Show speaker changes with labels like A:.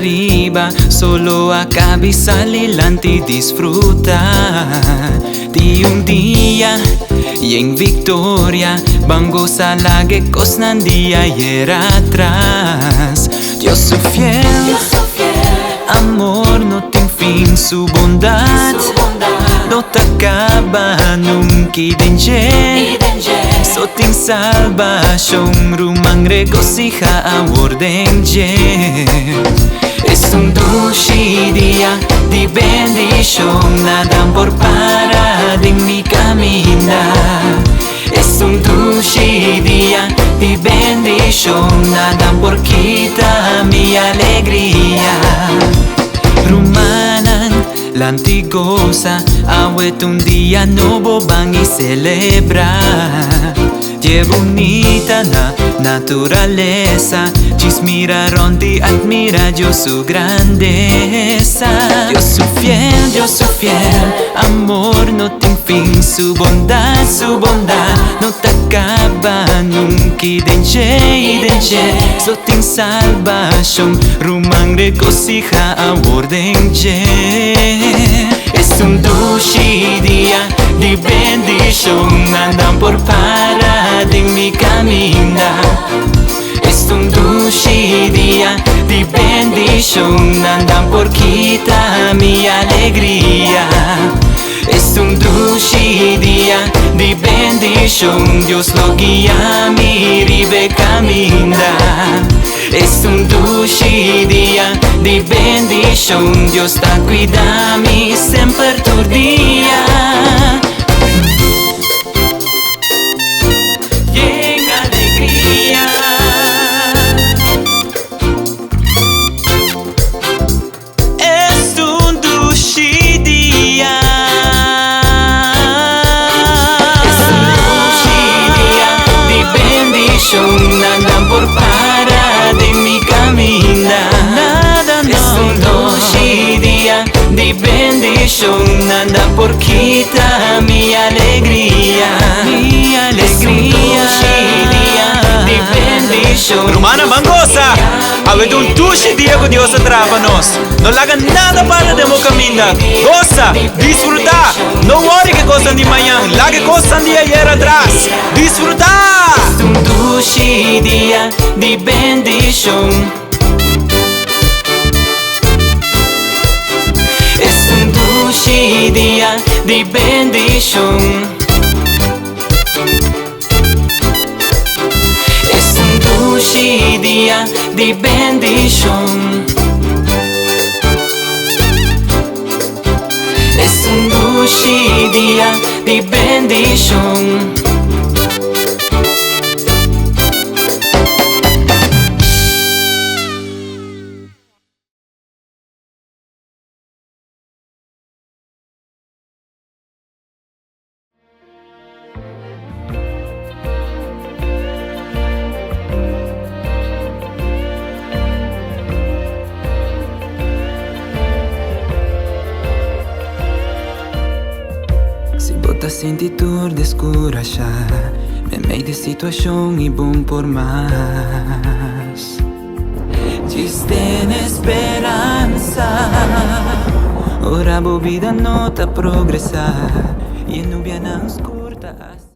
A: arriba, solo a cabeza adelante disfrutar de un día y en victoria vamos a la que cosnan día y era atrás. Dios su fiel, amor no tiene fin, su bondad no te acaba nunca y so tin salvación, rumang regocija a orden. Es un dulce día de bendición, nada por parar en mi caminar. Es un dulce día de bendición, nada por quitar mi alegría. Rumanan la antigosa, ahuet un día nuevo van y celebrar. Qué bonita la naturaleza, miraron de admira yo su grandeza. Dios su fiel, amor no tiene fin, su bondad no te acaba nunca y denche, so tin salvación, rumang regocija a orden. Es un dulce día de bendición, andan por parar en mi caminar. Es un dulce día de bendición, andan por quitar mi alegría. Es un dulce día de bendición, Dios lo guía, mi ribe caminar. Es un dulce día de bendición, Dios te cuida mi siempre tu día. Andan por parar de mi caminar. Es un dulce día de bendición, anda por quitar mi alegría. Es un dulce día de bendición.
B: Rumana mangosa, habido un dulce día con Dios atrapa-nos. No le hagan nada para de caminar. Goza, disfruta. No worry que cosa de mañana, la que cosa de ayer atrás. Disfruta.
A: Es un dulce día de bendición. Es un dulce día de bendición. Es un dulce día de bendición. Es un dulce día de bendición. Bota sentitur descuracha, me meio de situação e bom por mais. Diz tem esperança, ora a vida não tá progressar e não vianas curtas.